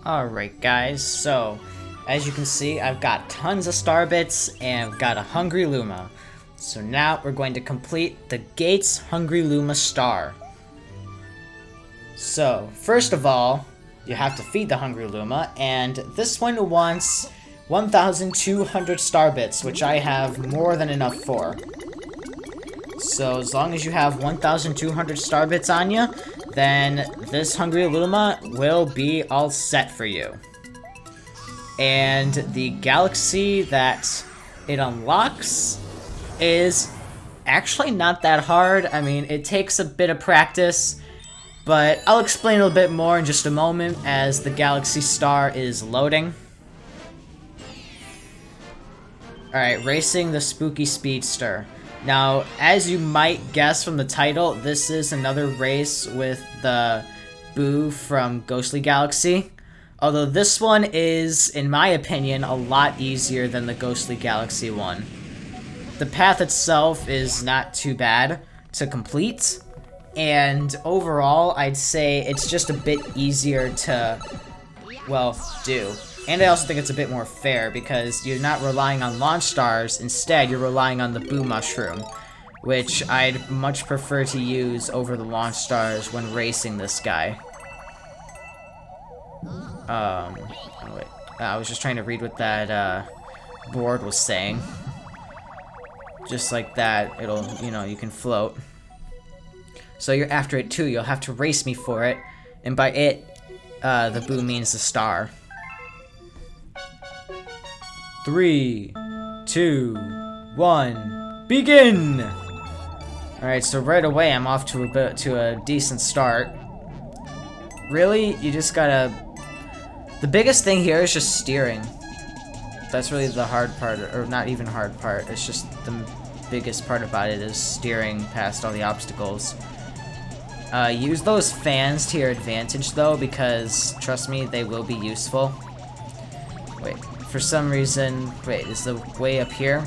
Alright guys, so as you can see I've got tons of star bits and I've got a hungry Luma. So now we're going to complete the Gates Hungry Luma star. So first of all, you have to feed the hungry Luma, and this one wants 1,200 star bits, which I have more than enough for. So as long as you have 1,200 star bits on you, then this hungry Luma will be all set for you. And the galaxy that it unlocks is actually not that hard. I mean, it takes a bit of practice, but I'll explain a little bit more in just a moment as the galaxy star is loading. Alright, racing the spooky Speedster. Now, as you might guess from the title, this is another race with the Boo from Ghostly Galaxy. Although this one is, in my opinion, a lot easier than the Ghostly Galaxy one. The path itself is not too bad to complete, and overall, I'd say it's just a bit easier to, well, do. And I also think it's a bit more fair, because you're not relying on launch stars, instead you're relying on the Boo Mushroom, which I'd much prefer to use over the launch stars when racing this guy. Oh wait, I was just trying to read what that, board was saying. Just like that, it'll, you know, you can float. So you're after it too, you'll have to race me for it, and by it, the Boo means the star. 3, 2, 1, begin! Alright, so right away I'm off to a decent start. Really? You just gotta... The biggest thing here is just steering. That's really the hard part, or not even hard part, it's just the biggest part about it is steering past all the obstacles. Use those fans to your advantage though, because, trust me, they will be useful. Wait. For some reason, wait, is the way up here?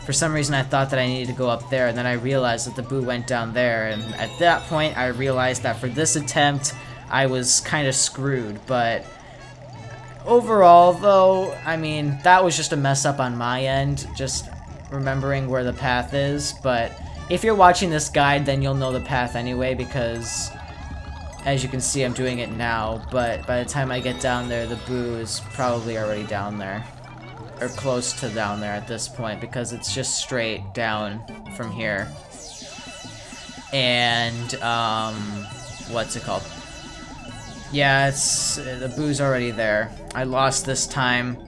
For some reason I thought that I needed to go up there, and then I realized that the Boo went down there, and at that point I realized that for this attempt I was kind of screwed, but overall though, I mean, that was just a mess up on my end, just remembering where the path is, but if you're watching this guide then you'll know the path anyway, because as you can see, I'm doing it now, but by the time I get down there, the Boo is probably already down there. Or close to down there at this point, because it's just straight down from here. And, what's it called? Yeah, it's, the Boo's already there. I lost this time.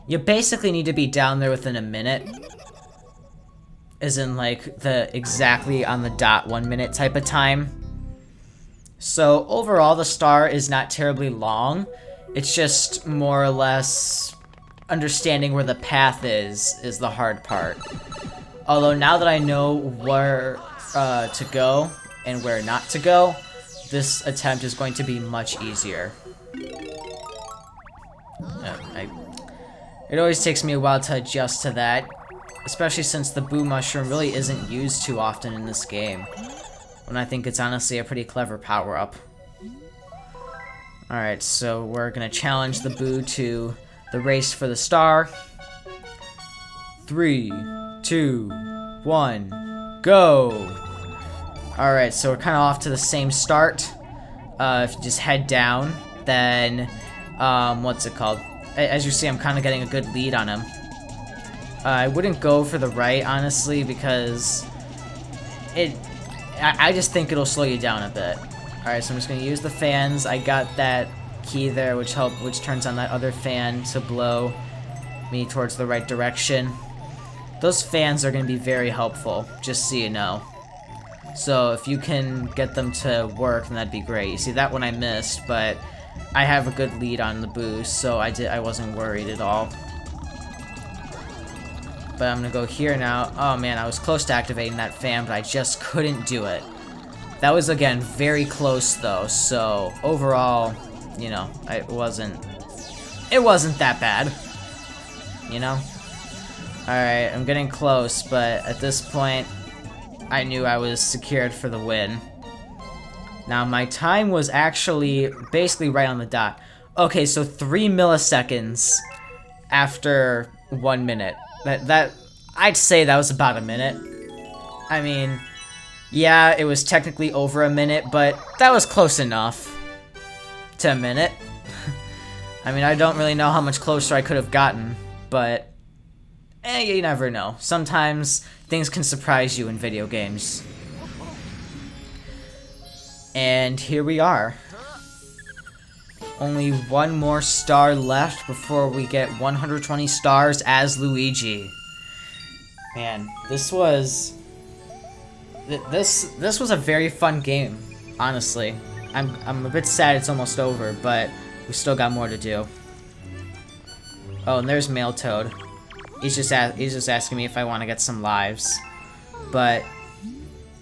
You basically need to be down there within a minute. As in, like, the exactly on the dot 1 minute type of time. So, overall, the star is not terribly long. It's just more or less understanding where the path is the hard part. Although, now that I know where to go and where not to go, this attempt is going to be much easier. It always takes me a while to adjust to that, especially since the Boo Mushroom really isn't used too often in this game. When I think it's honestly a pretty clever power-up. Alright, so we're gonna challenge the Boo to the race for the star. 3, 2, 1, go! Alright, so we're kind of off to the same start. If you just head down, then, what's it called? As you see, I'm kind of getting a good lead on him. I wouldn't go for the right, honestly, because I just think it'll slow you down a bit. Alright, so I'm just gonna use the fans. I got that key there, which turns on that other fan to blow me towards the right direction. Those fans are gonna be very helpful, just so you know. So if you can get them to work, then that'd be great. You see, that one I missed, but I have a good lead on the boost, so I wasn't worried at all. But I'm gonna go here now. Oh man, I was close to activating that fan, but I just couldn't do it. That was, again, very close though, so overall, you know, it wasn't that bad. You know? Alright, I'm getting close, but at this point, I knew I was secured for the win. Now, my time was actually basically right on the dot. Okay, so 3 milliseconds after 1 minute. That I'd say that was about a minute. I mean, yeah, it was technically over a minute, but that was close enough to a minute. I mean, I don't really know how much closer I could have gotten, but you never know. Sometimes things can surprise you in video games. And here we are. Only one more star left before we get 120 stars as Luigi. Man, this was a very fun game, honestly. I'm a bit sad it's almost over, but we still got more to do. Oh, and there's Male Toad. He's just asking me if I want to get some lives, but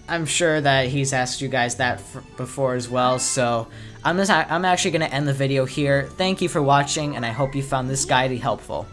I'm sure that he's asked you guys that before as well. So I'm actually gonna end the video here. Thank you for watching, and I hope you found this guide helpful.